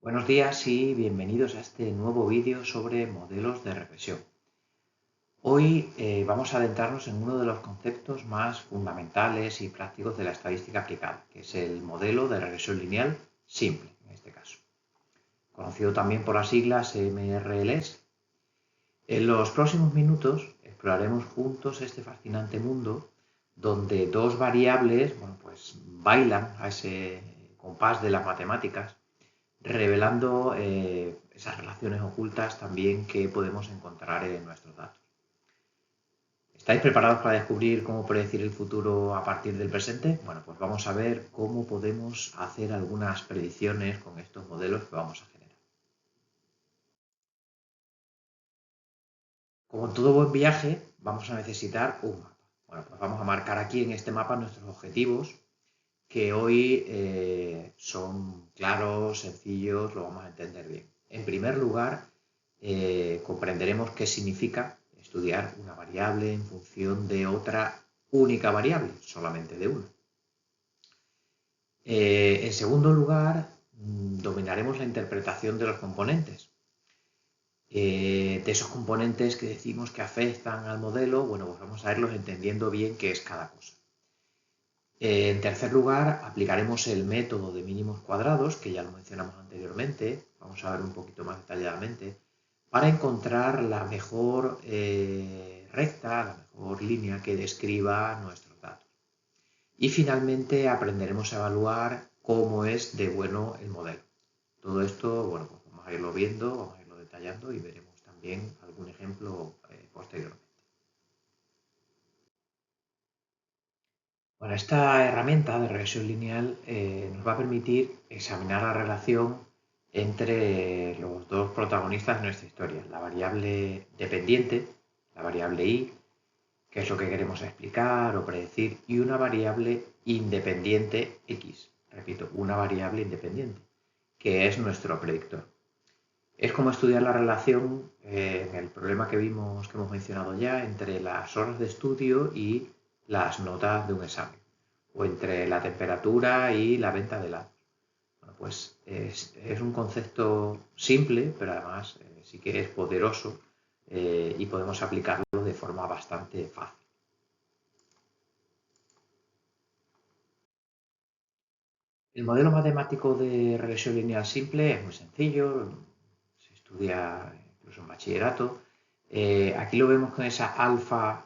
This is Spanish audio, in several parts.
Buenos días y bienvenidos a este nuevo vídeo sobre modelos de regresión. Hoy vamos a adentrarnos en uno de los conceptos más fundamentales y prácticos de la estadística aplicada, que es el modelo de regresión lineal simple, en este caso, conocido también por las siglas MRLs. En los próximos minutos exploraremos juntos este fascinante mundo donde dos variables, bailan a ese compás de las matemáticas, revelando esas relaciones ocultas también que podemos encontrar en nuestros datos. ¿Estáis preparados para descubrir cómo predecir el futuro a partir del presente? Bueno, pues vamos a ver cómo podemos hacer algunas predicciones con estos modelos que vamos a generar. Como en todo buen viaje, vamos a necesitar un mapa. Bueno, pues vamos a marcar aquí en este mapa nuestros objetivos, que hoy son claros, sencillos, lo vamos a entender bien. En primer lugar, comprenderemos qué significa estudiar una variable en función de otra única variable, solamente de una. En segundo lugar, dominaremos la interpretación de los componentes. De esos componentes que decimos que afectan al modelo, bueno, pues vamos a irlos entendiendo bien qué es cada cosa. En tercer lugar, aplicaremos el método de mínimos cuadrados, que ya lo mencionamos anteriormente, vamos a ver un poquito más detalladamente, para encontrar la mejor recta, la mejor línea que describa nuestros datos. Y finalmente aprenderemos a evaluar cómo es de bueno el modelo. Todo esto, bueno, pues vamos a irlo viendo, vamos a irlo detallando y veremos también algún ejemplo posteriormente. Bueno, esta herramienta de regresión lineal nos va a permitir examinar la relación entre los dos protagonistas de nuestra historia, la variable dependiente, la variable i, que es lo que queremos explicar o predecir, y una variable independiente x, repito, una variable independiente, que es nuestro predictor. Es como estudiar la relación en el problema que hemos mencionado ya, entre las horas de estudio y las notas de un examen, o entre la temperatura y la venta de helados. Bueno, pues es un concepto simple, pero además sí que es poderoso y podemos aplicarlo de forma bastante fácil. El modelo matemático de regresión lineal simple es muy sencillo, se estudia incluso en bachillerato. Aquí lo vemos con esa alfa,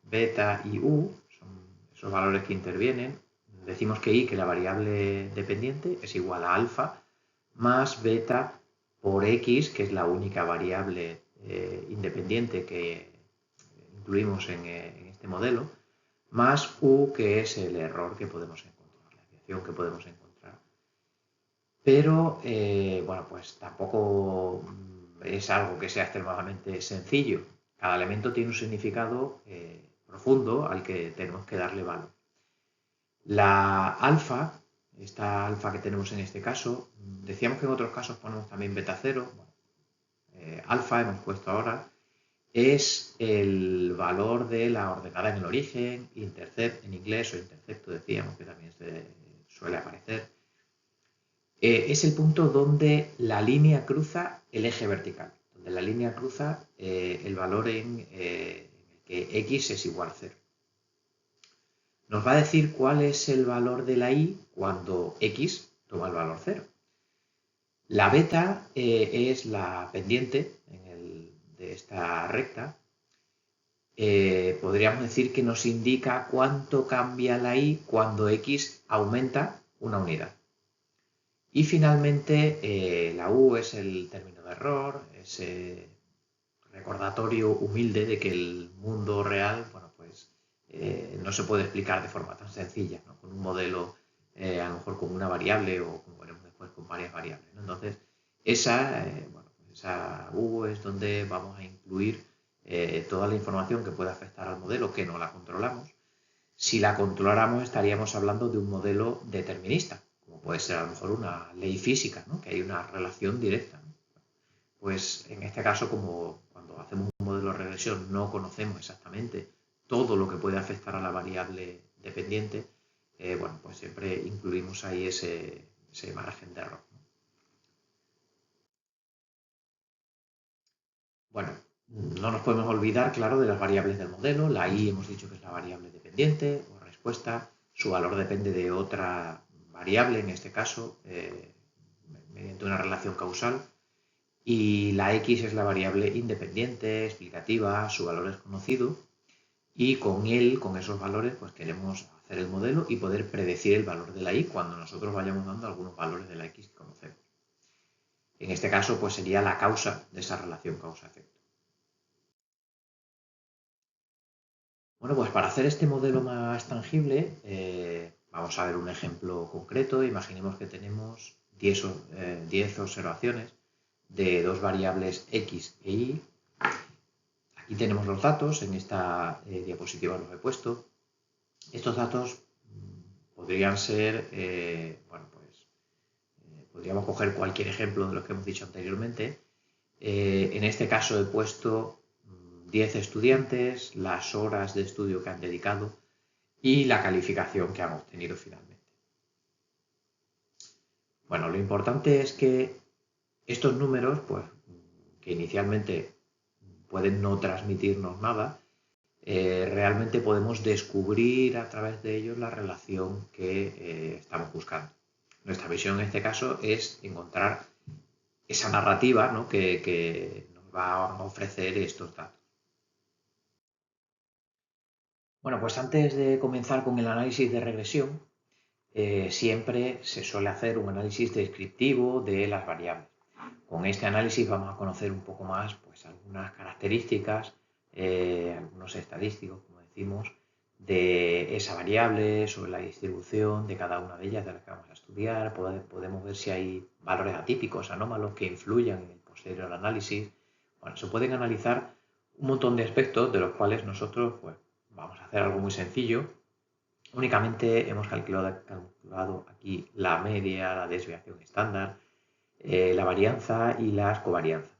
beta y u, son esos valores que intervienen. Decimos que i, que la variable dependiente, es igual a alfa más beta por x, que es la única variable independiente que incluimos en este modelo, más u, que es el error que podemos encontrar, la desviación que podemos encontrar. Pero, bueno, pues tampoco es algo que sea extremadamente sencillo. Cada elemento tiene un significado profundo al que tenemos que darle valor. La alfa, esta alfa que tenemos en este caso, decíamos que en otros casos ponemos también beta 0. Bueno, alfa hemos puesto ahora, es el valor de la ordenada en el origen, intercept en inglés, o intercepto decíamos que también se suele aparecer. Es el punto donde la línea cruza el eje vertical, donde la línea cruza el valor en que x es igual a 0. Nos va a decir cuál es el valor de la y cuando x toma el valor 0. La beta es la pendiente de esta recta. Podríamos decir que nos indica cuánto cambia la y cuando x aumenta una unidad. Y finalmente la U es el término de error, ese recordatorio humilde de que el mundo real, bueno, pues no se puede explicar de forma tan sencilla, ¿no? Con un modelo, a lo mejor con una variable o como veremos después con varias variables, ¿no? Entonces, esa U es donde vamos a incluir toda la información que pueda afectar al modelo que no la controlamos. Si la controláramos estaríamos hablando de un modelo determinista, como puede ser a lo mejor una ley física, ¿no? Que hay una relación directa, ¿no? Pues en este caso, como cuando hacemos un modelo de regresión no conocemos exactamente todo lo que puede afectar a la variable dependiente, bueno, pues siempre incluimos ahí ese margen de error, ¿no? Bueno, no nos podemos olvidar, claro, de las variables del modelo. La i hemos dicho que es la variable dependiente o respuesta. Su valor depende de otra variable, en este caso, mediante una relación causal. Y la x es la variable independiente, explicativa, su valor es conocido. Y con él, con esos valores, pues queremos hacer el modelo y poder predecir el valor de la y cuando nosotros vayamos dando algunos valores de la x que conocemos. En este caso, pues sería la causa de esa relación causa-efecto. Bueno, pues para hacer este modelo más tangible, vamos a ver un ejemplo concreto. Imaginemos que tenemos 10 observaciones de dos variables x e y. Aquí tenemos los datos, en esta diapositiva los he puesto. Estos datos podrían ser, bueno, pues podríamos coger cualquier ejemplo de los que hemos dicho anteriormente. En este caso he puesto 10 estudiantes, las horas de estudio que han dedicado y la calificación que han obtenido finalmente. Bueno, lo importante es que estos números, pues, que inicialmente pueden no transmitirnos nada, realmente podemos descubrir a través de ellos la relación que estamos buscando. Nuestra visión en este caso es encontrar esa narrativa, ¿no?, que nos va a ofrecer estos datos. Bueno, pues antes de comenzar con el análisis de regresión, siempre se suele hacer un análisis descriptivo de las variables. Con este análisis vamos a conocer un poco más, pues, algunas características, algunos estadísticos, como decimos, de esa variable, sobre la distribución de cada una de ellas de las que vamos a estudiar. Podemos ver si hay valores atípicos, anómalos, que influyan en el posterior análisis. Bueno, se pueden analizar un montón de aspectos de los cuales nosotros, pues, vamos a hacer algo muy sencillo. Únicamente hemos calculado aquí la media, la desviación estándar, la varianza y las covarianzas.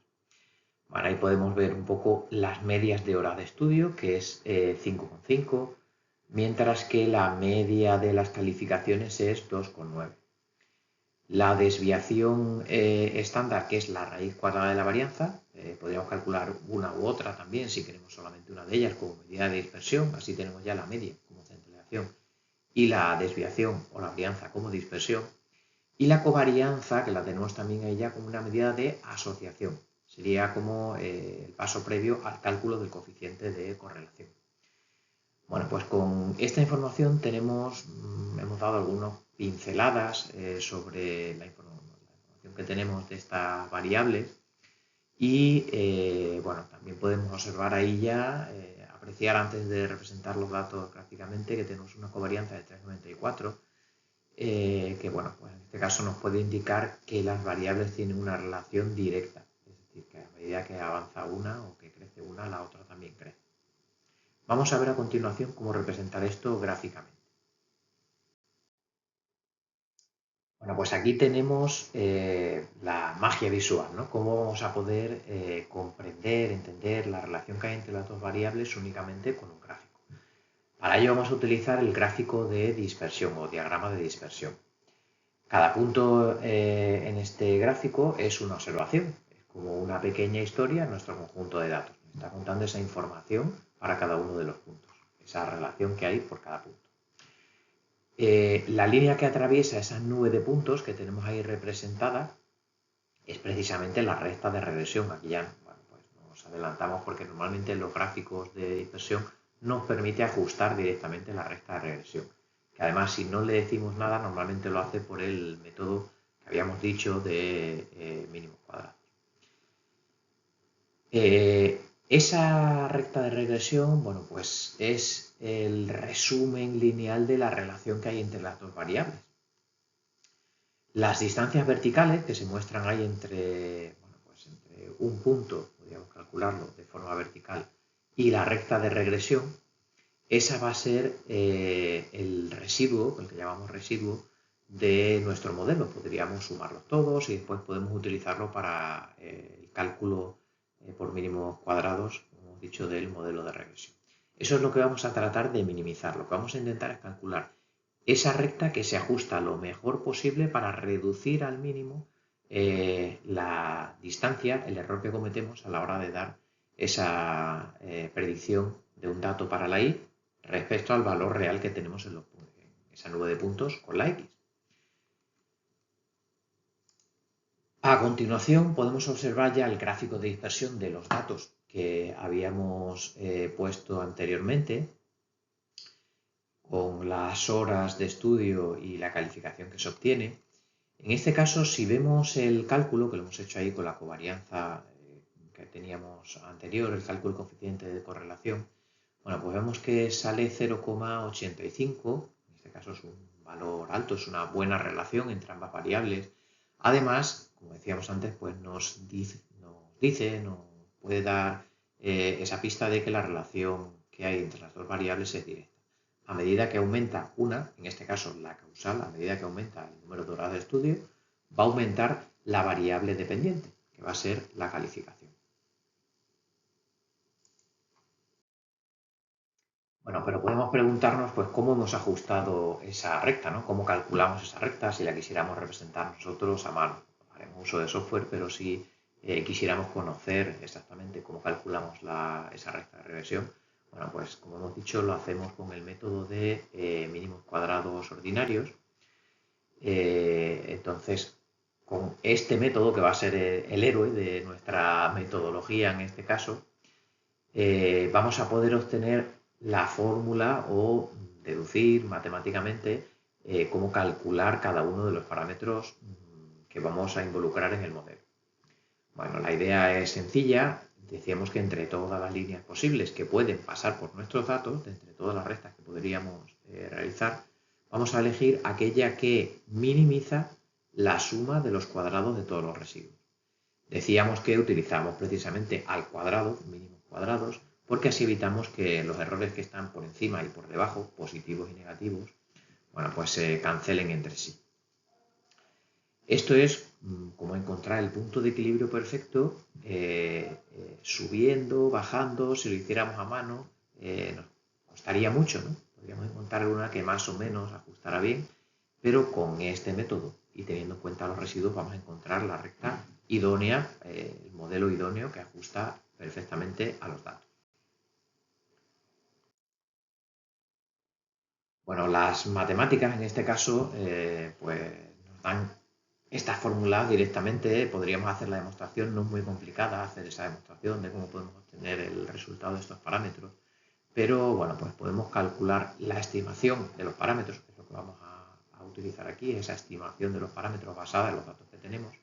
Bueno, ahí podemos ver un poco las medias de horas de estudio, que es 5,5, mientras que la media de las calificaciones es 2,9. La desviación estándar, que es la raíz cuadrada de la varianza, podríamos calcular una u otra también, si queremos solamente una de ellas como medida de dispersión, así tenemos ya la media como centralización y la desviación o la varianza como dispersión. Y la covarianza, que la tenemos también ella como una medida de asociación. Sería como el paso previo al cálculo del coeficiente de correlación. Bueno, pues con esta información hemos dado algunas pinceladas sobre la información que tenemos de estas variables y bueno, también podemos observar ahí ya, apreciar antes de representar los datos gráficamente, que tenemos una covarianza de 3,94, que bueno, pues en este caso nos puede indicar que las variables tienen una relación directa, es decir, que a medida que avanza una o que crece una, la otra también crece. Vamos a ver a continuación cómo representar esto gráficamente. Bueno, pues aquí tenemos la magia visual, ¿no? Cómo vamos a poder comprender, entender la relación que hay entre las dos variables únicamente con un gráfico. Para ello vamos a utilizar el gráfico de dispersión o diagrama de dispersión. Cada punto en este gráfico es una observación, es como una pequeña historia en nuestro conjunto de datos. Está contando esa información para cada uno de los puntos, esa relación que hay por cada punto. La línea que atraviesa esa nube de puntos que tenemos ahí representada es precisamente la recta de regresión. Aquí ya, bueno, pues nos adelantamos porque normalmente en los gráficos de dispersión nos permite ajustar directamente la recta de regresión. Que además, si no le decimos nada, normalmente lo hace por el método que habíamos dicho de mínimo cuadrado. Esa recta de regresión, bueno, pues es el resumen lineal de la relación que hay entre las dos variables. Las distancias verticales que se muestran ahí entre, bueno, pues entre un punto, podríamos calcularlo de forma vertical, y la recta de regresión, esa va a ser el residuo, el que llamamos residuo, de nuestro modelo. Podríamos sumarlos todos y después podemos utilizarlo para el cálculo por mínimos cuadrados, como hemos dicho, del modelo de regresión. Eso es lo que vamos a tratar de minimizar. Lo que vamos a intentar es calcular esa recta que se ajusta lo mejor posible para reducir al mínimo la distancia, el error que cometemos a la hora de dar esa predicción de un dato para la y respecto al valor real que tenemos en esa nube de puntos con la x. A continuación podemos observar ya el gráfico de dispersión de los datos que habíamos puesto anteriormente, con las horas de estudio y la calificación que se obtiene. En este caso, si vemos el cálculo que lo hemos hecho ahí con la covarianza que teníamos anterior, el cálculo del coeficiente de correlación, bueno, pues vemos que sale 0,85, en este caso es un valor alto, es una buena relación entre ambas variables. Además, como decíamos antes, pues nos puede dar esa pista de que la relación que hay entre las dos variables es directa. A medida que aumenta una, en este caso la causal, a medida que aumenta el número de horas de estudio, va a aumentar la variable dependiente, que va a ser la calificación. Bueno, pero podemos preguntarnos, pues, cómo hemos ajustado esa recta, ¿no? Cómo calculamos esa recta si la quisiéramos representar nosotros a mano. Haremos uso de software, pero si quisiéramos conocer exactamente cómo calculamos esa recta de regresión, bueno, pues como hemos dicho, lo hacemos con el método de mínimos cuadrados ordinarios. Entonces, con este método, que va a ser el héroe de nuestra metodología en este caso, vamos a poder obtener la fórmula o deducir matemáticamente cómo calcular cada uno de los parámetros que vamos a involucrar en el modelo. Bueno, la idea es sencilla. Decíamos que entre todas las líneas posibles que pueden pasar por nuestros datos, de entre todas las rectas que podríamos realizar, vamos a elegir aquella que minimiza la suma de los cuadrados de todos los residuos. Decíamos que utilizamos precisamente al cuadrado, mínimos cuadrados, porque así evitamos que los errores que están por encima y por debajo, positivos y negativos, bueno, pues se cancelen entre sí. Esto es como encontrar el punto de equilibrio perfecto, subiendo, bajando. Si lo hiciéramos a mano, nos costaría mucho, ¿no? Podríamos encontrar una que más o menos ajustara bien, pero con este método y teniendo en cuenta los residuos vamos a encontrar la recta idónea, el modelo idóneo que ajusta perfectamente a los datos. Bueno, las matemáticas en este caso pues nos dan estas fórmulas directamente. Podríamos hacer la demostración, no es muy complicada hacer esa demostración de cómo podemos obtener el resultado de estos parámetros, pero bueno, pues podemos calcular la estimación de los parámetros, que es lo que vamos a utilizar aquí, esa estimación de los parámetros basada en los datos que tenemos.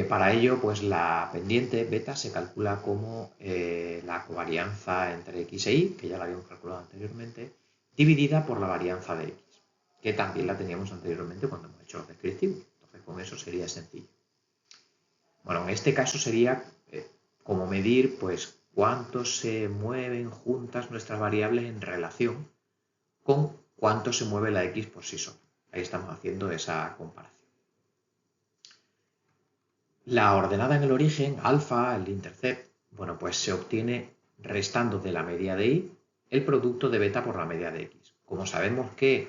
Para ello, pues la pendiente beta se calcula como la covarianza entre x e y, que ya la habíamos calculado anteriormente, dividida por la varianza de x, que también la teníamos anteriormente cuando hemos hecho los descriptivos. Entonces, con eso sería sencillo. Bueno, en este caso sería como medir, pues, cuánto se mueven juntas nuestras variables en relación con cuánto se mueve la x por sí sola. Ahí estamos haciendo esa comparación. La ordenada en el origen, alfa, el intercept, bueno, pues se obtiene restando de la media de y el producto de beta por la media de x. Como sabemos que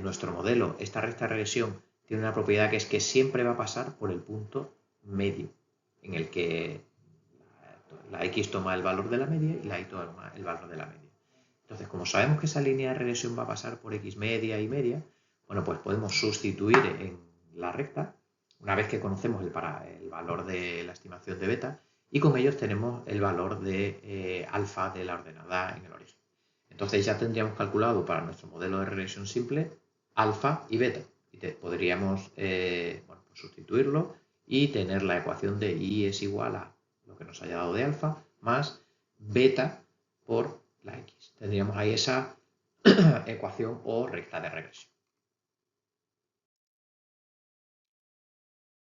nuestro modelo, esta recta de regresión, tiene una propiedad que es que siempre va a pasar por el punto medio, en el que la x toma el valor de la media y la y toma el valor de la media. Entonces, como sabemos que esa línea de regresión va a pasar por x media y media, bueno, pues podemos sustituir en la recta, una vez que conocemos el valor de la estimación de beta, y con ellos tenemos el valor de alfa de la ordenada en el origen. Entonces ya tendríamos calculado para nuestro modelo de regresión simple alfa y beta. Y podríamos bueno, pues sustituirlo y tener la ecuación de y es igual a lo que nos haya dado de alfa más beta por la x. Tendríamos ahí esa ecuación o recta de regresión.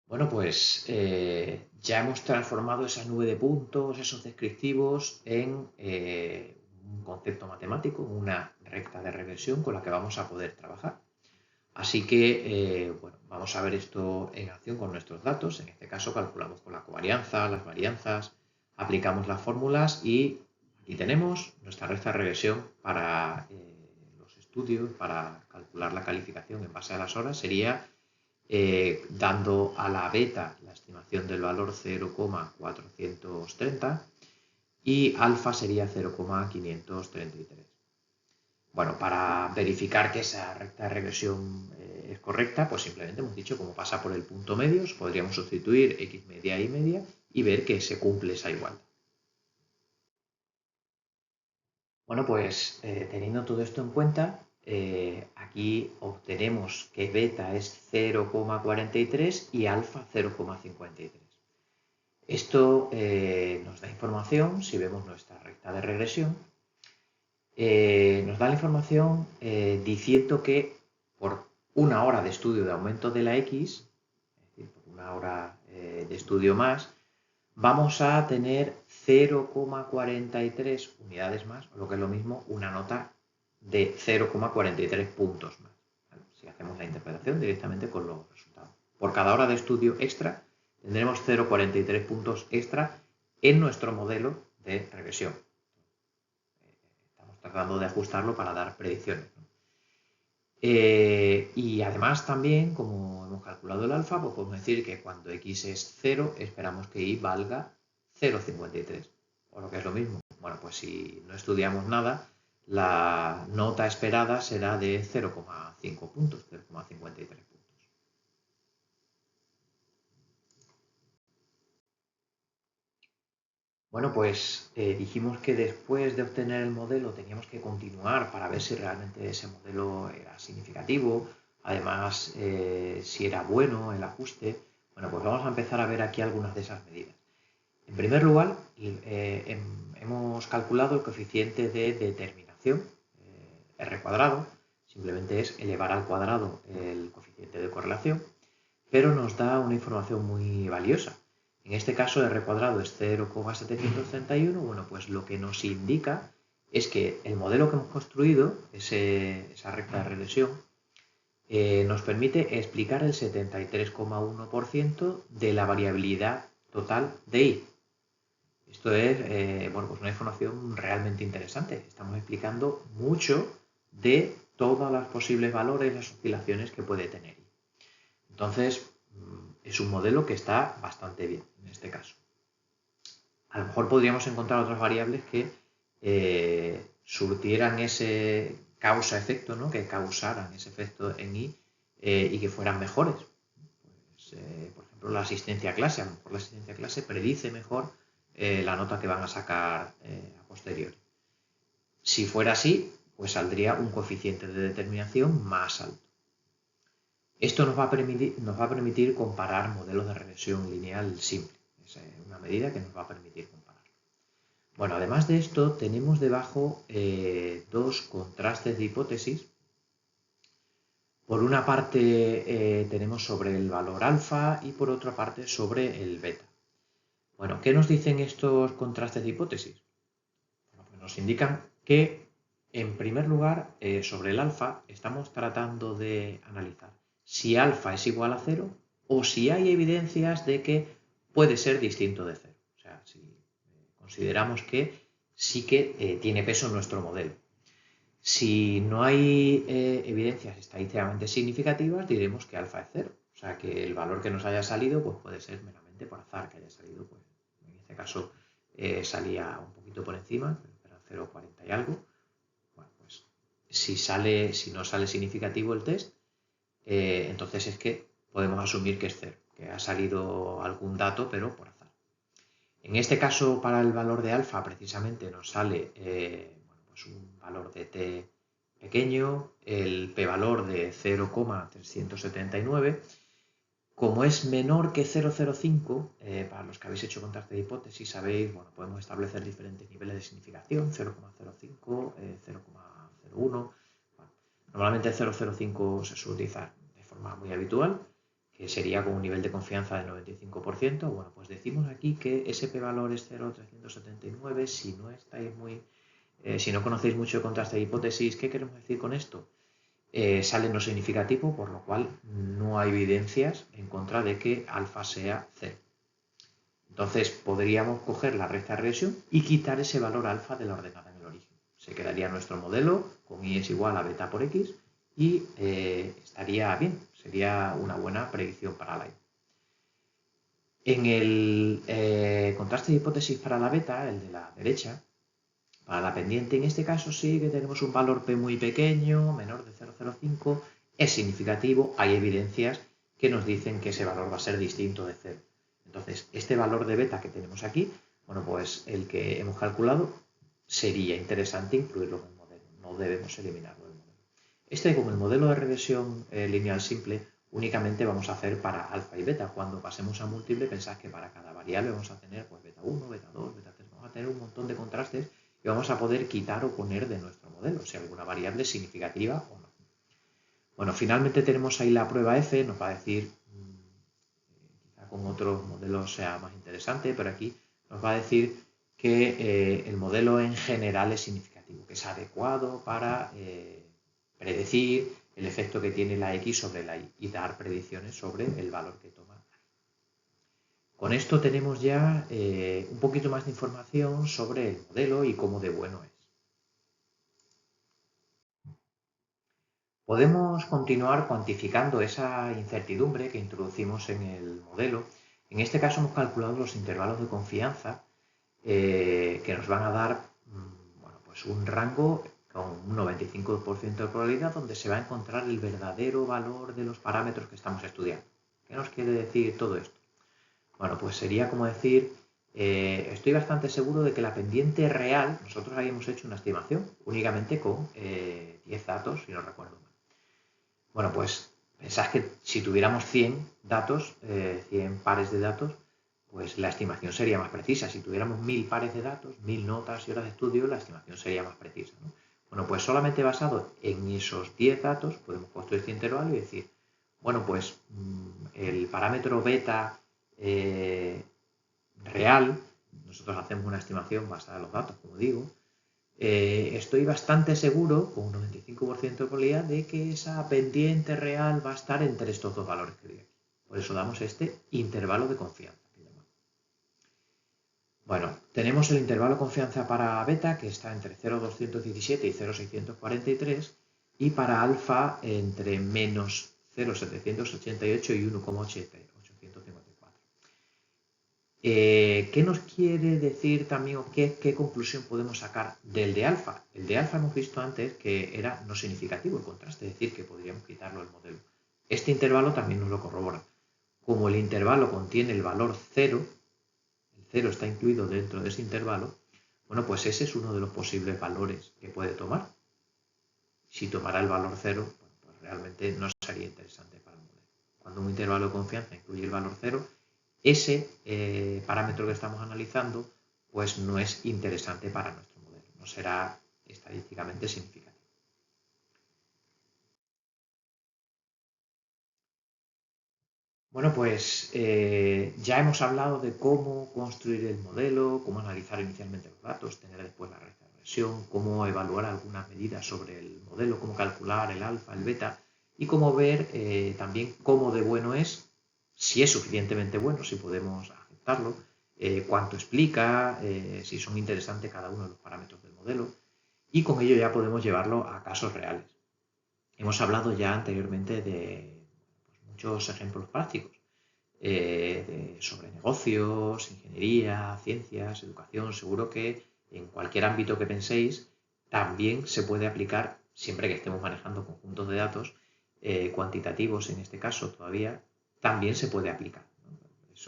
Bueno, pues ya hemos transformado esa nube de puntos, esos descriptivos, en un concepto matemático, una recta de regresión con la que vamos a poder trabajar. Así que, bueno, vamos a ver esto en acción con nuestros datos. En este caso calculamos con la covarianza, las varianzas, aplicamos las fórmulas y aquí tenemos nuestra recta de regresión para los estudios, para calcular la calificación en base a las horas. Sería dando a la beta la estimación del valor 0,430 y alfa sería 0,533. Bueno, para verificar que esa recta de regresión es correcta, pues simplemente hemos dicho, como pasa por el punto medio, podríamos sustituir x media y media y ver que se cumple esa igualdad. Bueno, pues teniendo todo esto en cuenta, aquí obtenemos que beta es 0,43 y alfa 0,53. Esto nos da información, si vemos nuestra recta de regresión, nos da la información diciendo que por una hora de estudio de aumento de la X, es decir, por una hora de estudio más, vamos a tener 0,43 unidades más, o lo que es lo mismo, una nota de 0,43 puntos más. ¿Vale? Si hacemos la interpretación directamente con los resultados. Por cada hora de estudio extra tendremos 0,43 puntos extra en nuestro modelo de regresión. Estamos tratando de ajustarlo para dar predicciones, ¿no? Y además también, como hemos calculado el alfa, pues podemos decir que cuando x es 0, esperamos que y valga 0,53. O lo que es lo mismo. Bueno, pues si no estudiamos nada, la nota esperada será de 0,5 puntos, 0,53 puntos. Bueno, pues dijimos que después de obtener el modelo teníamos que continuar para ver si realmente ese modelo era significativo, además si era bueno el ajuste. Bueno, pues vamos a empezar a ver aquí algunas de esas medidas. En primer lugar, hemos calculado el coeficiente de determinación, R cuadrado, simplemente es elevar al cuadrado el coeficiente de correlación, pero nos da una información muy valiosa. En este caso, R cuadrado es 0,731. Bueno, pues lo que nos indica es que el modelo que hemos construido, esa recta de regresión, nos permite explicar el 73,1% de la variabilidad total de I. Esto es bueno, pues una información realmente interesante. Estamos explicando mucho de todos los posibles valores, las oscilaciones que puede tener I. Entonces, es un modelo que está bastante bien en este caso. A lo mejor podríamos encontrar otras variables que surtieran ese causa-efecto, ¿no? Que causaran ese efecto en I y que fueran mejores. Pues, por ejemplo, la asistencia a clase. A lo mejor la asistencia a clase predice mejor la nota que van a sacar a posteriori. Si fuera así, pues saldría un coeficiente de determinación más alto. Esto nos va a permitir comparar modelos de regresión lineal simple. Es una medida que nos va a permitir comparar. Bueno, además de esto, tenemos debajo dos contrastes de hipótesis. Por una parte tenemos sobre el valor alfa y por otra parte sobre el beta. Bueno, ¿qué nos dicen estos contrastes de hipótesis? Bueno, pues nos indican que, en primer lugar, sobre el alfa estamos tratando de analizar si alfa es igual a 0 o si hay evidencias de que puede ser distinto de 0. O sea, si consideramos que sí que tiene peso en nuestro modelo. Si no hay evidencias estadísticamente significativas, diremos que alfa es 0. O sea, que el valor que nos haya salido pues puede ser meramente por azar, que haya salido, pues en este caso salía un poquito por encima, era 0,40 y algo. Bueno, pues si no sale significativo el test, entonces es que podemos asumir que es 0, que ha salido algún dato, pero por azar. En este caso, para el valor de alfa, precisamente nos sale bueno, pues un valor de t pequeño, el p-valor de 0,379. Como es menor que 0,05, para los que habéis hecho contraste de hipótesis, sabéis, bueno, podemos establecer diferentes niveles de significación, 0,05, 0,01. Bueno, normalmente el 0,05 se suele utilizar de forma muy habitual, que sería con un nivel de confianza del 95%. Bueno, pues decimos aquí que ese p-valor es 0,379. Si no estáis si no conocéis mucho de contraste de hipótesis, ¿qué queremos decir con esto? Sale no significativo, por lo cual no hay evidencias en contra de que alfa sea 0. Entonces podríamos coger la recta de regresión y quitar ese valor alfa de la ordenada en el origen. Se quedaría nuestro modelo con y es igual a beta por x y estaría bien, sería una buena predicción para la I. En el contraste de hipótesis para la beta, el de la derecha, para la pendiente, en este caso sí que tenemos un valor P muy pequeño, menor de 0,05, es significativo, hay evidencias que nos dicen que ese valor va a ser distinto de 0. Entonces, este valor de beta que tenemos aquí, bueno, pues el que hemos calculado, sería interesante incluirlo en el modelo, no debemos eliminarlo del modelo. Como el modelo de regresión lineal simple, únicamente vamos a hacer para alfa y beta. Cuando pasemos a múltiple, pensad que para cada variable vamos a tener pues beta 1, beta 2, beta 3, vamos a tener un montón de contrastes y vamos a poder quitar o poner de nuestro modelo, si alguna variable es significativa o no. Bueno, finalmente tenemos ahí la prueba F, nos va a decir, quizá con otros modelos sea más interesante, pero aquí nos va a decir que el modelo en general es significativo, que es adecuado para predecir el efecto que tiene la X sobre la Y y dar predicciones sobre el valor que toma. Con esto tenemos ya un poquito más de información sobre el modelo y cómo de bueno es. Podemos continuar cuantificando esa incertidumbre que introducimos en el modelo. En este caso hemos calculado los intervalos de confianza que nos van a dar bueno, pues un rango con un 95% de probabilidad donde se va a encontrar el verdadero valor de los parámetros que estamos estudiando. ¿Qué nos quiere decir todo esto? Bueno, pues sería como decir, estoy bastante seguro de que la pendiente real, nosotros habíamos hecho una estimación únicamente con 10 datos, si no recuerdo mal. Bueno, pues pensad que si tuviéramos 100 datos, 100 pares de datos, pues la estimación sería más precisa. Si tuviéramos 1000 pares de datos, 1000 notas y horas de estudio, la estimación sería más precisa, ¿no? Bueno, pues solamente basado en esos 10 datos podemos construir este intervalo y decir, bueno, pues el parámetro beta real, nosotros hacemos una estimación basada en los datos, como digo, estoy bastante seguro, con un 95% de probabilidad, de que esa pendiente real va a estar entre estos dos valores que doy aquí. Por eso damos este intervalo de confianza. Bueno, tenemos el intervalo de confianza para beta, que está entre 0,217 y 0,643, y para alfa entre menos 0,788 y 1,854. ¿Qué nos quiere decir también o qué conclusión podemos sacar del de alfa? El de alfa hemos visto antes que era no significativo el contraste, es decir, que podríamos quitarlo del modelo. Este intervalo también nos lo corrobora. Como el intervalo contiene el valor 0, el 0 está incluido dentro de ese intervalo, bueno, pues ese es uno de los posibles valores que puede tomar. Si tomara el valor 0, pues realmente no sería interesante para el modelo. Cuando un intervalo de confianza incluye el valor 0, ese parámetro que estamos analizando pues no es interesante para nuestro modelo, no será estadísticamente significativo. Bueno, pues ya hemos hablado de cómo construir el modelo, cómo analizar inicialmente los datos, tener después la regresión, cómo evaluar algunas medidas sobre el modelo, cómo calcular el alfa, el beta y cómo ver también cómo de bueno es, si es suficientemente bueno, si podemos aceptarlo, cuánto explica, si son interesantes cada uno de los parámetros del modelo y con ello ya podemos llevarlo a casos reales. Hemos hablado ya anteriormente de muchos ejemplos prácticos sobre negocios, ingeniería, ciencias, educación. Seguro que en cualquier ámbito que penséis también se puede aplicar, siempre que estemos manejando conjuntos de datos cuantitativos, en este caso todavía, también se puede aplicar, ¿no?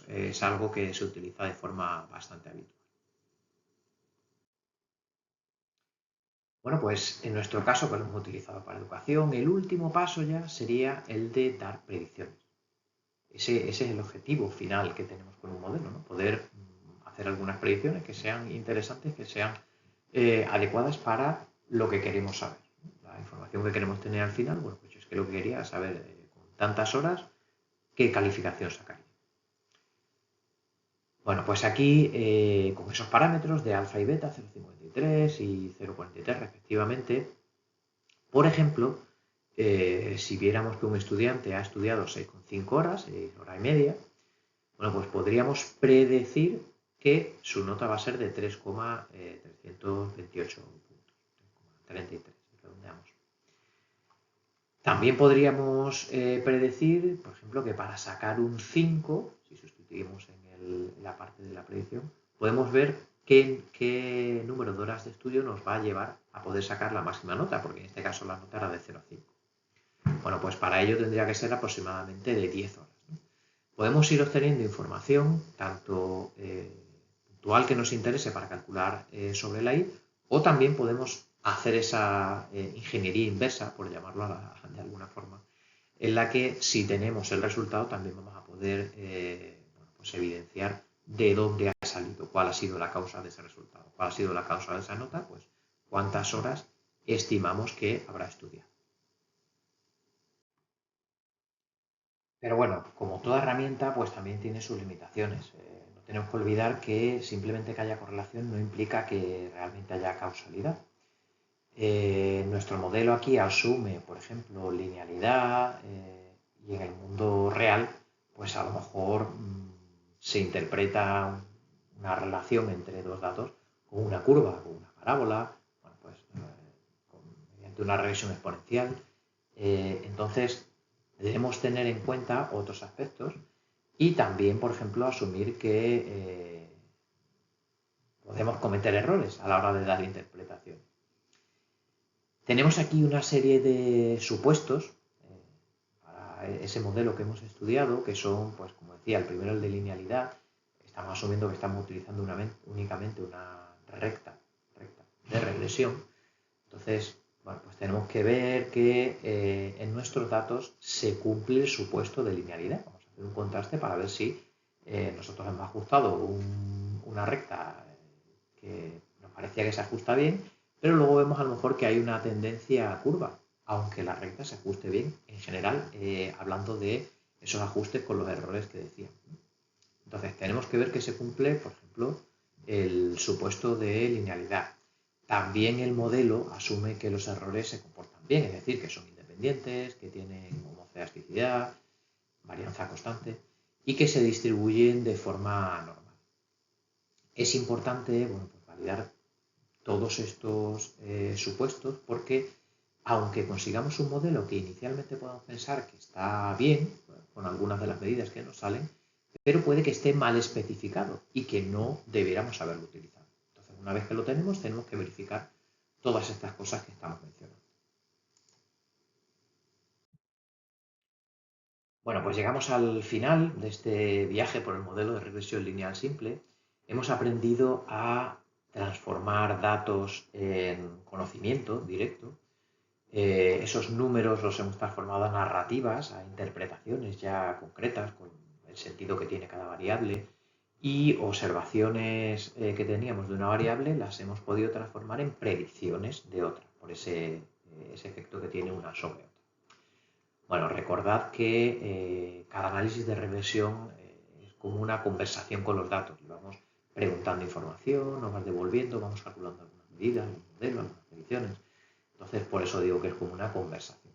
Es algo que se utiliza de forma bastante habitual. Bueno, pues en nuestro caso, que lo hemos utilizado para educación, el último paso ya sería el de dar predicciones. Ese es el objetivo final que tenemos con un modelo, ¿no? Poder hacer algunas predicciones que sean interesantes, que sean adecuadas para lo que queremos saber, ¿no? La información que queremos tener al final, bueno, pues es que lo que quería saber con tantas horas qué calificación sacaría. Bueno, pues aquí con esos parámetros de alfa y beta, 0,53 y 0,43 respectivamente, por ejemplo, si viéramos que un estudiante ha estudiado 6,5 horas, 6 horas y media, bueno, pues podríamos predecir que su nota va a ser de 3,328 puntos, 3,33, redondeamos. También podríamos predecir, por ejemplo, que para sacar un 5, si sustituimos en la parte de la predicción, podemos ver qué número de horas de estudio nos va a llevar a poder sacar la máxima nota, porque en este caso la nota era de 0 a 5. Bueno, pues para ello tendría que ser aproximadamente de 10 horas, ¿no? Podemos ir obteniendo información tanto puntual que nos interese para calcular sobre la I, o también podemos hacer esa ingeniería inversa, por llamarlo de alguna forma, en la que si tenemos el resultado también vamos a poder bueno, pues evidenciar de dónde ha salido, cuál ha sido la causa de ese resultado, cuál ha sido la causa de esa nota, pues cuántas horas estimamos que habrá estudiado. Pero bueno, como toda herramienta, pues también tiene sus limitaciones. No tenemos que olvidar que simplemente que haya correlación no implica que realmente haya causalidad. Nuestro modelo aquí asume, por ejemplo, linealidad y en el mundo real, pues a lo mejor se interpreta una relación entre dos datos con una curva, con una parábola, bueno, pues mediante una regresión exponencial. Entonces, debemos tener en cuenta otros aspectos y también, por ejemplo, asumir que podemos cometer errores a la hora de dar interpretación. Tenemos aquí una serie de supuestos para ese modelo que hemos estudiado, que son, pues como decía, el primero el de linealidad. Estamos asumiendo que estamos utilizando únicamente una recta de regresión. Entonces, bueno, pues tenemos que ver que en nuestros datos se cumple el supuesto de linealidad. Vamos a hacer un contraste para ver si nosotros hemos ajustado una recta que nos parecía que se ajusta bien, pero luego vemos a lo mejor que hay una tendencia a curva, aunque la recta se ajuste bien, en general, hablando de esos ajustes con los errores que decía. Entonces, tenemos que ver que se cumple, por ejemplo, el supuesto de linealidad. También el modelo asume que los errores se comportan bien, es decir, que son independientes, que tienen homocedasticidad, varianza constante y que se distribuyen de forma normal. Es importante, bueno, pues validar todos estos supuestos porque aunque consigamos un modelo que inicialmente podamos pensar que está bien, con algunas de las medidas que nos salen, pero puede que esté mal especificado y que no debiéramos haberlo utilizado. Entonces, una vez que lo tenemos que verificar todas estas cosas que estamos mencionando. Bueno, pues llegamos al final de este viaje por el modelo de regresión lineal simple. Hemos aprendido a transformar datos en conocimiento directo. Esos números los hemos transformado a narrativas, a interpretaciones ya concretas con el sentido que tiene cada variable y observaciones que teníamos de una variable las hemos podido transformar en predicciones de otra, por ese efecto que tiene una sobre otra. Bueno, recordad que cada análisis de regresión es como una conversación con los datos. Le vamos preguntando información, nos vas devolviendo, vamos calculando algunas medidas, algunos modelos, algunas predicciones. Entonces, por eso digo que es como una conversación.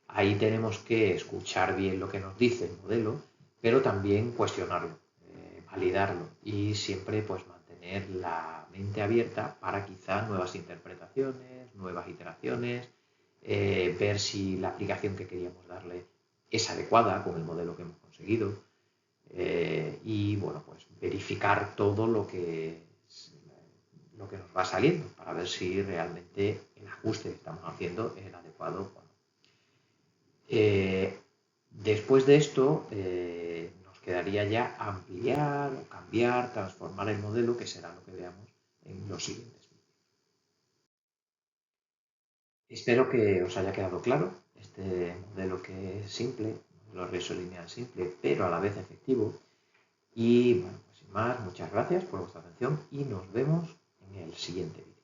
Ahí tenemos que escuchar bien lo que nos dice el modelo, pero también cuestionarlo, validarlo y siempre pues mantener la mente abierta para quizá nuevas interpretaciones, nuevas iteraciones, ver si la aplicación que queríamos darle es adecuada con el modelo que hemos conseguido y bueno, pues verificar todo lo que nos va saliendo para ver si realmente el ajuste que estamos haciendo es el adecuado o no. Después de esto, nos quedaría ya ampliar, cambiar, transformar el modelo, que será lo que veamos en los siguientes vídeos. Espero que os haya quedado claro este modelo que es simple, modelo de regresión lineal simple, pero a la vez efectivo. Y bueno, pues sin más, muchas gracias por vuestra atención y nos vemos en el siguiente vídeo.